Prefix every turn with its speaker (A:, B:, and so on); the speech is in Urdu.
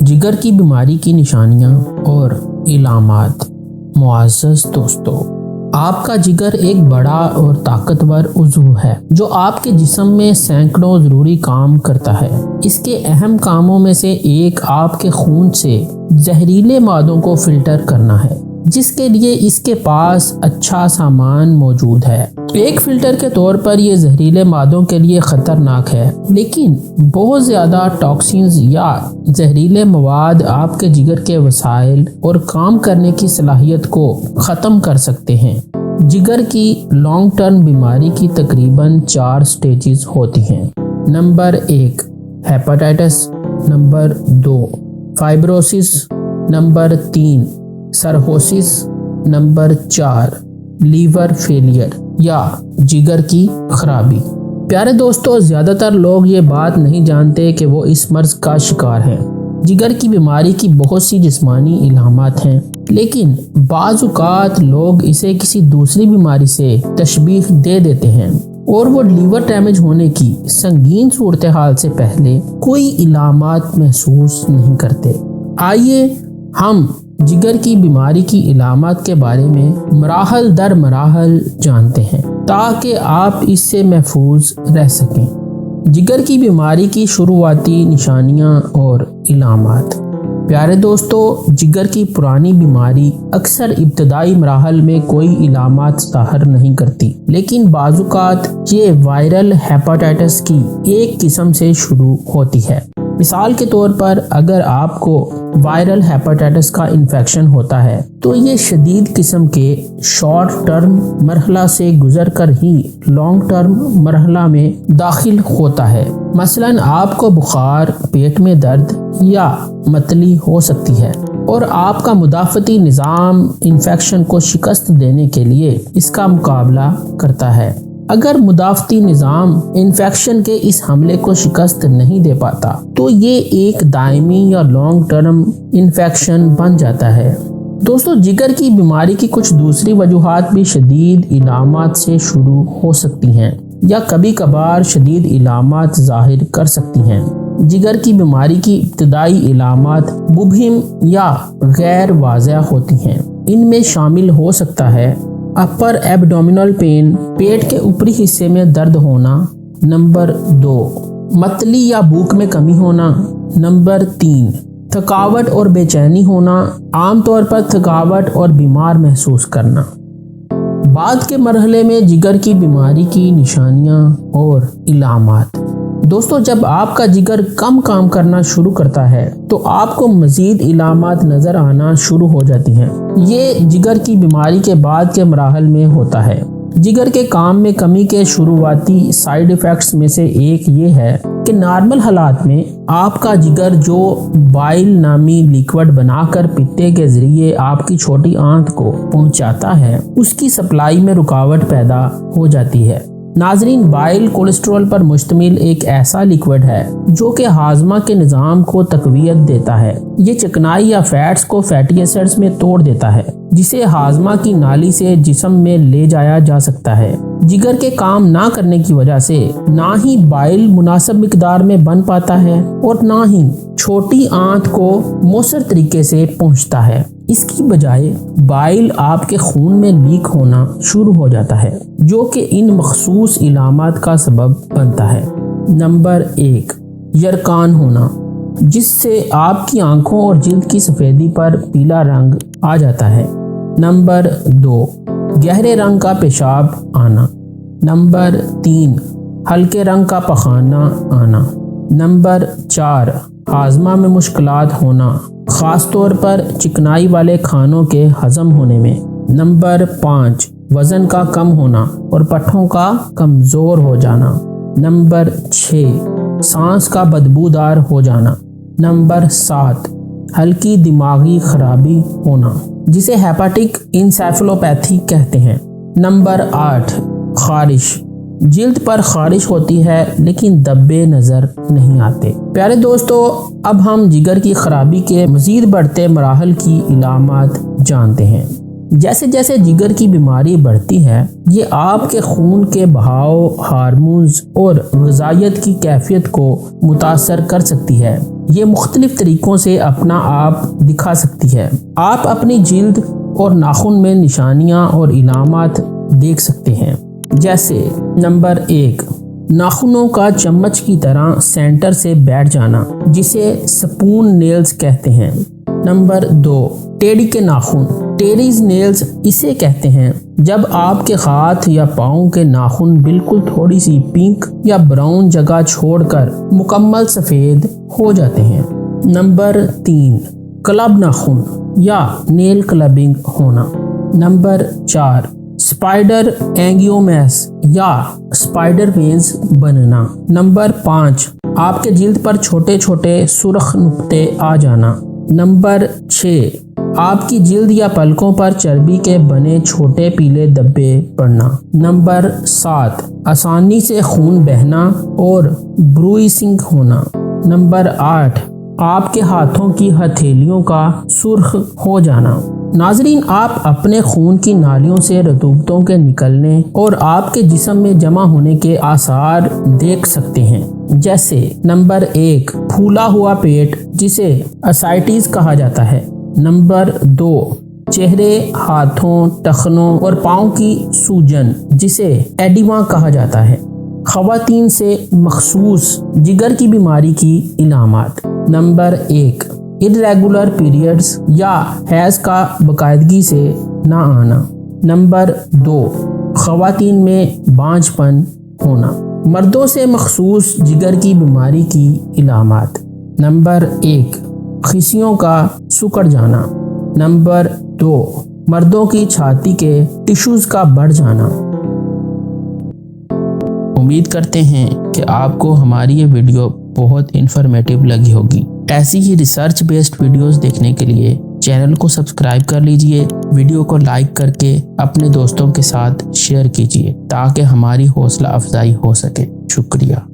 A: جگر کی بیماری کی نشانیاں اور علامات۔ معزز دوستو، آپ کا جگر ایک بڑا اور طاقتور عضو ہے جو آپ کے جسم میں سینکڑوں ضروری کام کرتا ہے۔ اس کے اہم کاموں میں سے ایک آپ کے خون سے زہریلے مادوں کو فلٹر کرنا ہے، جس کے لیے اس کے پاس اچھا سامان موجود ہے۔ ایک فلٹر کے طور پر یہ زہریلے مادوں کے لیے خطرناک ہے، لیکن بہت زیادہ ٹاکسینز یا زہریلے مواد آپ کے جگر کے وسائل اور کام کرنے کی صلاحیت کو ختم کر سکتے ہیں۔ جگر کی لانگ ٹرم بیماری کی تقریباً 4 سٹیجز ہوتی ہیں۔ Number 1 hepatitis, number 2 fibrosis, number 3 cirrhosis, number 4 liver failure یا جگر کی خرابی۔ پیارے دوستو، زیادہ تر لوگ یہ بات نہیں جانتے کہ وہ اس مرض کا شکار ہیں۔ جگر کی بیماری کی بہت سی جسمانی علامات ہیں، لیکن بعض اوقات لوگ اسے کسی دوسری بیماری سے تشبیہ دے دیتے ہیں اور وہ لیور ڈیمیج ہونے کی سنگین صورتحال سے پہلے کوئی علامات محسوس نہیں کرتے۔ آئیے ہم جگر کی بیماری کی علامات کے بارے میں مراحل در مراحل جانتے ہیں تاکہ آپ اس سے محفوظ رہ سکیں۔ جگر کی بیماری کی شروعاتی نشانیاں اور علامات۔ پیارے دوستو، جگر کی پرانی بیماری اکثر ابتدائی مراحل میں کوئی علامات ظاہر نہیں کرتی، لیکن بعض اوقات یہ وائرل ہیپاٹائٹس کی ایک قسم سے شروع ہوتی ہے۔ مثال کے طور پر، اگر آپ کو وائرل ہیپاٹائٹس کا انفیکشن ہوتا ہے تو یہ شدید قسم کے شارٹ ٹرم مرحلہ سے گزر کر ہی لانگ ٹرم مرحلہ میں داخل ہوتا ہے۔ مثلاً آپ کو بخار، پیٹ میں درد یا متلی ہو سکتی ہے، اور آپ کا مدافعتی نظام انفیکشن کو شکست دینے کے لیے اس کا مقابلہ کرتا ہے۔ اگر مدافعتی نظام انفیکشن کے اس حملے کو شکست نہیں دے پاتا تو یہ ایک دائمی یا لانگ ٹرم انفیکشن بن جاتا ہے۔ دوستو، جگر کی بیماری کی کچھ دوسری وجوہات بھی شدید علامات سے شروع ہو سکتی ہیں یا کبھی کبھار شدید علامات ظاہر کر سکتی ہیں۔ جگر کی بیماری کی ابتدائی علامات مبہم یا غیر واضح ہوتی ہیں۔ ان میں شامل ہو سکتا ہے اپر ایبڈومینل پین، پیٹ کے اوپری حصے میں درد ہونا۔ نمبر 2 متلی یا بھوک میں کمی ہونا۔ نمبر 3 تھکاوٹ اور بے چینی ہونا، عام طور پر تھکاوٹ اور بیمار محسوس کرنا۔ بعد کے مرحلے میں جگر کی بیماری کی نشانیاں اور علامات۔ دوستو، جب آپ کا جگر کم کام کرنا شروع کرتا ہے تو آپ کو مزید علامات نظر آنا شروع ہو جاتی ہیں۔ یہ جگر کی بیماری کے بعد کے مراحل میں ہوتا ہے۔ جگر کے کام میں کمی کے شروعاتی سائیڈ ایفیکٹس میں سے ایک یہ ہے کہ نارمل حالات میں آپ کا جگر جو بائل نامی لیکوڈ بنا کر پتے کے ذریعے آپ کی چھوٹی آنت کو پہنچاتا ہے، اس کی سپلائی میں رکاوٹ پیدا ہو جاتی ہے۔ ناظرین، بائل کولیسٹرول پر مشتمل ایک ایسا لیکوڈ ہے جو کہ ہاضمہ کے نظام کو تقویت دیتا ہے۔ یہ چکنائی یا فیٹس کو فیٹی ایسڈز میں توڑ دیتا ہے، جسے ہاضمہ کی نالی سے جسم میں لے جایا جا سکتا ہے۔ جگر کے کام نہ کرنے کی وجہ سے نہ ہی بائل مناسب مقدار میں بن پاتا ہے اور نہ ہی چھوٹی آنت کو مؤثر طریقے سے پہنچتا ہے۔ اس کی بجائے بائل آپ کے خون میں لیک ہونا شروع ہو جاتا ہے، جو کہ ان مخصوص علامات کا سبب بنتا ہے۔ نمبر 1 یرقان ہونا، جس سے آپ کی آنکھوں اور جلد کی سفیدی پر پیلا رنگ آ جاتا ہے۔ نمبر 2 گہرے رنگ کا پیشاب آنا۔ نمبر 3 ہلکے رنگ کا پخانہ آنا۔ نمبر 4 ہاضمہ میں مشکلات ہونا، خاص طور پر چکنائی والے کھانوں کے ہضم ہونے میں۔ نمبر 5 وزن کا کم ہونا اور پٹھوں کا کمزور ہو جانا۔ نمبر 6 سانس کا بدبودار ہو جانا۔ نمبر 7 ہلکی دماغی خرابی ہونا، جسے ہیپاٹک انسیفلوپیتھی کہتے ہیں۔ نمبر 8 خارش، جلد پر خارش ہوتی ہے لیکن دبے نظر نہیں آتے۔ پیارے دوستو، اب ہم جگر کی خرابی کے مزید بڑھتے مراحل کی علامات جانتے ہیں۔ جیسے جیسے جگر کی بیماری بڑھتی ہے یہ آپ کے خون کے بہاؤ، ہارمونز اور غذائیت کی کیفیت کو متاثر کر سکتی ہے۔ یہ مختلف طریقوں سے اپنا آپ دکھا سکتی ہے۔ آپ اپنی جلد اور ناخن میں نشانیاں اور علامات دیکھ سکتے ہیں، جیسے نمبر 1، ناخنوں کا چمچ کی طرح سینٹر سے بیٹھ جانا جسے سپون نیلز کہتے ہیں۔ نمبر 2، ٹیڑی کے ناخن، ٹیریز نیلز اسے کہتے ہیں جب آپ کے ہاتھ یا پاؤں کے ناخن بالکل تھوڑی سی پنک یا براؤن جگہ چھوڑ کر مکمل سفید ہو جاتے ہیں۔ نمبر 3، کلب ناخن یا نیل کلبنگ ہونا۔ نمبر 4، اسپائڈر اینگیومیس یا اسپائڈر وینز بننا۔ نمبر 5، آپ کے جلد پر چھوٹے چھوٹے سرخ نقطے آ جانا۔ نمبر 6، آپ کی جلد یا پلکوں پر چربی کے بنے چھوٹے پیلے دھبے پڑنا۔ نمبر 7، آسانی سے خون بہنا اور بروئسنگ ہونا۔ نمبر 8، آپ کے ہاتھوں کی ہتھیلیوں کا سرخ ہو جانا۔ ناظرین، آپ اپنے خون کی نالیوں سے رطوبتوں کے نکلنے اور آپ کے جسم میں جمع ہونے کے آثار دیکھ سکتے ہیں، جیسے نمبر 1، پھولا ہوا پیٹ جسے اسائٹس کہا جاتا ہے۔ نمبر 2، چہرے، ہاتھوں، ٹخنوں اور پاؤں کی سوجن جسے ایڈیما کہا جاتا ہے۔ خواتین سے مخصوص جگر کی بیماری کی علامات۔ نمبر 1، irregular periods یا حیض کا باقاعدگی سے نہ آنا۔ نمبر 2، خواتین میں بانجھ پن ہونا۔ مردوں سے مخصوص جگر کی بیماری کی علامات۔ نمبر 1، خصیوں کا سکڑ جانا۔ نمبر 2، مردوں کی چھاتی کے ٹشوز کا بڑھ جانا۔ امید کرتے ہیں کہ آپ کو ہماری یہ ویڈیو بہت انفارمیٹیو لگی ہوگی۔ ایسی ہی ریسرچ بیسڈ ویڈیوز دیکھنے کے لیے چینل کو سبسکرائب کر لیجئے، ویڈیو کو لائک کر کے اپنے دوستوں کے ساتھ شیئر کیجئے تاکہ ہماری حوصلہ افزائی ہو سکے۔ شکریہ۔